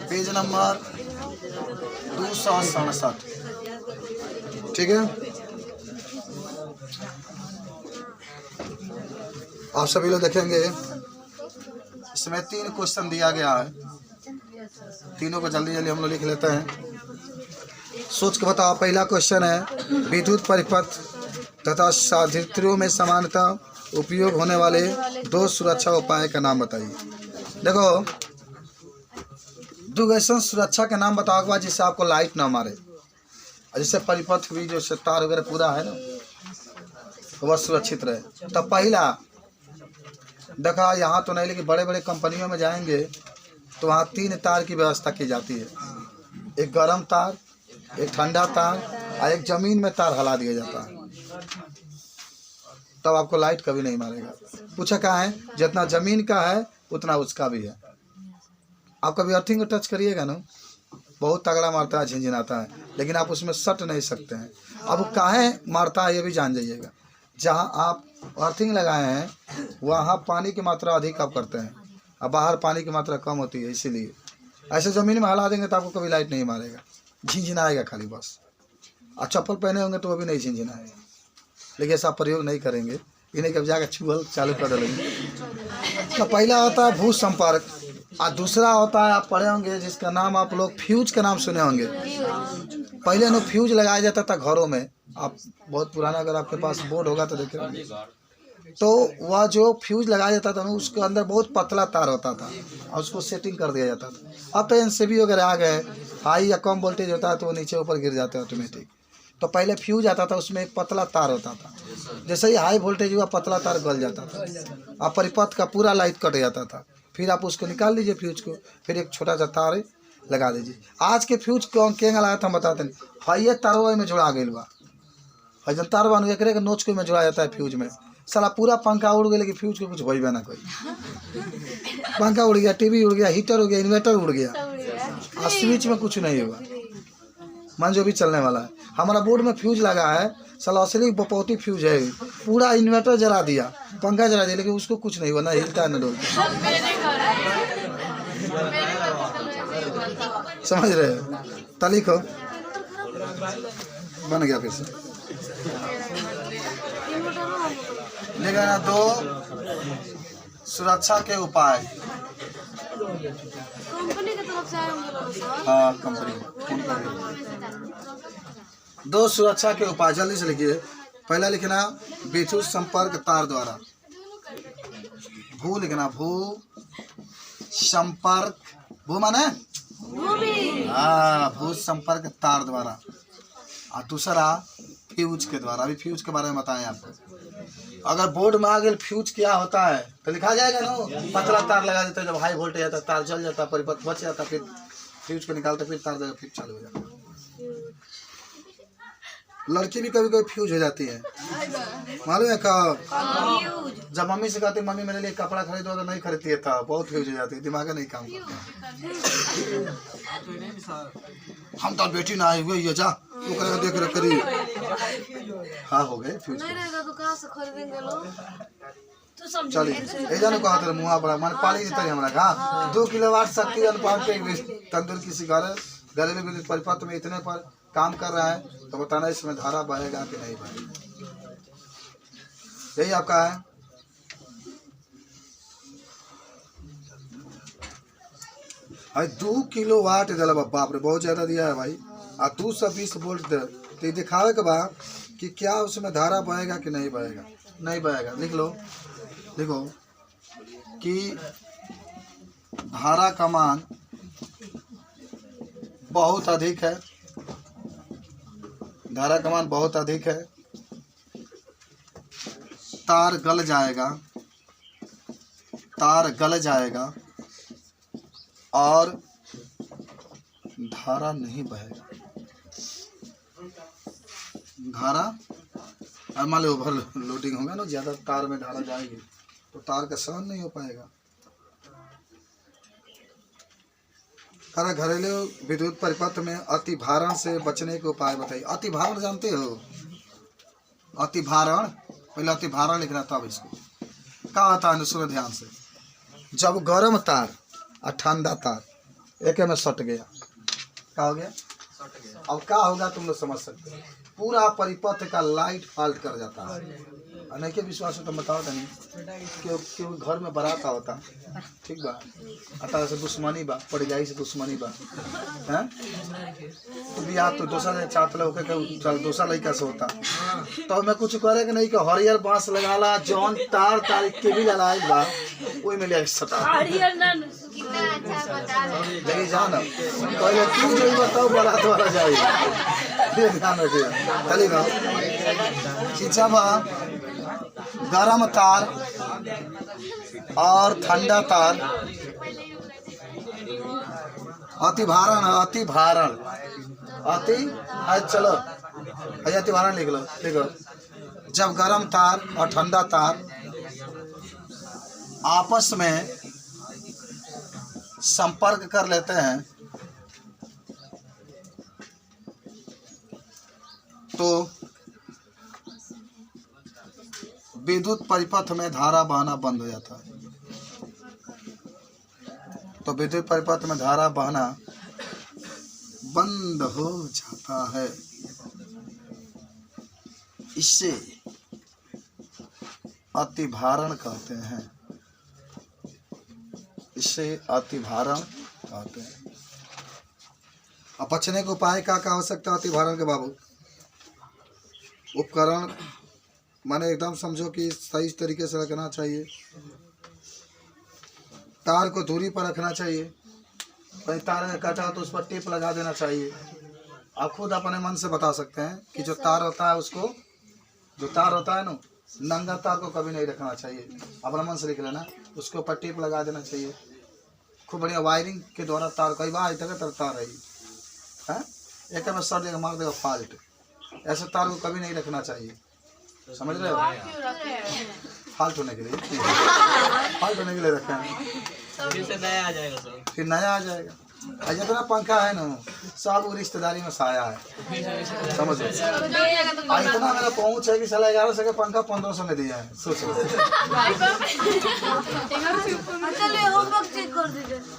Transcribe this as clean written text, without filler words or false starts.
Page number 267। ठीक है, आप सभी लोग देखेंगे इसमें 3 क्वेश्चन दिया गया है। तीनों को जल्दी जल्दी हम लोग लिख लेते हैं। सोच के बताओ। पहला क्वेश्चन है विद्युत परिपथ तथा साधित्रियों में सामान्यतः उपयोग होने वाले 2 सुरक्षा उपाय का नाम बताइए। देखो, 2 ऐसा सुरक्षा के नाम बताओ के बाद जिससे आपको लाइट ना मारे, जिससे परिपथ भी जो तार वगैरह पूरा है ना वह सुरक्षित रहे। तो पहला देखा, यहाँ तो नहीं, लेकिन बड़े बड़े कंपनियों में जाएंगे तो वहाँ 3 तार की व्यवस्था की जाती है। एक गर्म तार, एक ठंडा तार और एक जमीन में तार हला दिया जाता है। तब आपको लाइट कभी नहीं मारेगा। पूछा कहाँ है, जितना जमीन का है उतना उसका भी है। आप कभी अर्थिंग को टच करिएगा ना, बहुत तगड़ा मारता है, झिंझिनाता है, लेकिन आप उसमें सट नहीं सकते हैं। अब वो काहे मारता है ये भी जान जाइएगा। जहाँ आप अर्थिंग लगाए हैं वहाँ पानी की मात्रा अधिक आप करते हैं और बाहर पानी की मात्रा कम होती है, इसीलिए ऐसे ज़मीन में हला देंगे तो आपको कभी लाइट नहीं मारेगा, झिंझिनाएगा खाली बस। और चप्पल पहने होंगे तो वो भी नहीं झिंझिनाएगा, लेकिन ऐसा प्रयोग नहीं करेंगे, इन्हें कब जाकर छुअल चालू कर देंगे। तो पहला होता है भू संपर्क और दूसरा होता है, आप पढ़े होंगे जिसका नाम आप लोग फ्यूज का नाम सुने होंगे। पहले ना फ्यूज लगाया जाता था घरों में। आप बहुत पुराना अगर आपके पास बोर्ड होगा तो देखिए, तो वह जो फ्यूज लगाया जाता था ना उसके अंदर बहुत पतला तार होता था और उसको सेटिंग कर दिया जाता था। अब तो एनसीबी वगैरह आ गए, हाई या कम वोल्टेज होता है तो वो नीचे ऊपर गिर जाते हैं ऑटोमेटिक। तो पहले फ्यूज आता था, उसमें एक पतला तार होता था, जैसे ही हाई वोल्टेज हुआ पतला तार गल जाता था और परिपथ का पूरा लाइट कट जाता था। फिर आप उसको निकाल लीजिए फ्यूज को, फिर एक छोटा सा तार लगा दीजिए। आज के फ्यूज केंगा लगा था हम बताते नहीं, हाइए तारवा में जुड़ा गई बा, जन तार बन एक नोच को में जुड़ा जाता है फ्यूज में। साला पूरा पंखा उड़ गया लेकिन फ्यूज को कुछ होइबे ना कोई। पंखा उड़ गया, टीवी उड़ गया, हीटर उड़ गया, इन्वर्टर उड़ गया और स्विच में कुछ नहीं होगा, मान जो भी चलने वाला है। हमारा बोर्ड में फ्यूज लगा है, साला असली बपौती फ्यूज है, पूरा इन्वर्टर जला दिया, पंखा जला दिया, लेकिन उसको कुछ नहीं हुआ, ना हिलता ना डोलता। समझ रहे हो? तालिक हो बन गया फिर से। लेकिन 2 सुरक्षा के उपाय। कंपनी की तरफ से आए होंगे सर। हाँ, कंपनी 2 सुरक्षा के उपाय जल्दी से लिखिए। पहला लिखना विद्युत संपर्क तार द्वारा, भू लिखना, भू संपर्क, भू माने हाँ, भू संपर्क तार द्वारा। और दूसरा फ्यूज के द्वारा। अभी फ्यूज के बारे में बताएं आपको। अगर बोर्ड में आ गया फ्यूज क्या होता है तो लिखा जाएगा ना, पतला तार लगा देते हैं, जब हाई वोल्टेज आता है तार जल जाता है, परिपथ बच जाता है, फिर फ्यूज को निकालते फिर तार फिर चालू हो जाता है। लड़की भी कभी कभी फ्यूज हो जाती है, मालूम है कब? जब मम्मी से कहती मम्मी मेरे लिए कपड़ा खरीदो तो नहीं खरीदती है, था बहुत फ्यूज हो जाती है, दिमाग नहीं काम करता। हम तो बेटी ना आई हुई ये जा वो करेगा देख रहे करी। हाँ हो गए फ्यूज नहीं रहेगा तो कहाँ से खरीदेंगे लोग? चलिए ए जानो कहा तेरे मुँह बड़ा मन पाली देता है हमारा कहा 2 किलोवाट शक्ति अनुपात के तंदुर किसी घरेलू विद्युत परिपथ में इतने पर काम कर रहा है तो बताना इसमें धारा बहेगा कि नहीं बहेगा। यही आपका है। भाई 2 किलोवाट दिला बाप रे, बहुत ज्यादा दिया है भाई। और 220 वोल्ट दे तो दिखावे के बाद कि क्या उसमें धारा बहेगा कि नहीं बहेगा। नहीं बहेगा। लिख लो, देखो कि धारा का मान बहुत अधिक है, धारा का मान बहुत अधिक है, तार गल जाएगा, तार गल जाएगा और धारा नहीं बहेगा। धारा मान लो ओवर लोडिंग होगा ना, ज़्यादा तार में धारा जाएगी तो तार का सहन नहीं हो पाएगा। अरे घरेलू विद्युत परिपथ में अति भारण से बचने के उपाय बताइए। अति भारण जानते हो? अति भारण, पहले अति भारण लिखना तब इसको क्या होता है, सुनो ध्यान से। जब गर्म तार और ठंडा तार एक में सट गया, क्या हो गया? अब क्या होगा तुम लोग समझ सकते हो। पूरा परिपथ का लाइट फाल्ट कर जाता है। नहीं के विश्वास हो तो बताओ नहीं क्यों घर में बारात होता, ठीक बा, अतः से दुश्मनी बा, पड़ जाई से दुश्मनी बा, हैं तो बियाह तो दूसरा चाहत लोग चल दूसरा लड़का से होता तो मैं कुछ करे कि नहीं कि हरियर बांस लगाला जौन तार तार के भी लड़ाई बा वही में ले सटा लेकिन जाना पहले तुम जो बताओ बारात वाला जाए ध्यान रखिए चली ना खींचा बा गरम तार और ठंडा तार अति भारण है, अति भारण अति चलो अति भारण लिख लो, देखो जब गरम तार और ठंडा तार आपस में संपर्क कर लेते हैं तो विद्युत परिपथ में धारा बहना बंद हो जाता है। तो विद्युत परिपथ में धारा बहना बंद हो जाता है। इससे अतिभारण कहते हैं, इससे अतिभारण कहते हैं। अब बचने के उपाय क्या हो सकता है अतिभारण के बाबू? उपकरण माने एकदम समझो कि सही तरीके से रखना चाहिए, तार को दूरी पर रखना चाहिए, कहीं तार में कटा तो उस पर टेप लगा देना चाहिए। आप खुद अपने मन से बता सकते हैं कि जो तार होता है उसको, जो तार होता है ना नंगा तार को कभी नहीं रखना चाहिए, अपना मन से लिख लेना, उसके ऊपर टेप लगा देना चाहिए। खूब बढ़िया वायरिंग के द्वारा तार कई बार तक तार रही है, एक में सर देगा मार देगा फाल्ट, ऐसे तार को कभी नहीं रखना चाहिए, समझ रहे हो? फाल्ट होने के लिए, फाल्ट होने के लिए रखा है, फिर नया आ जाएगा सर, फिर नया आ जाएगा। जितना पंखा है ना सब रिश्तेदारी में साया है, समझो। इतना मेरा पहुंच है कि साला 1100 का पंखा 1500 में दिया है, सोचो। चलिए होमवर्क चेक कर दीजिए।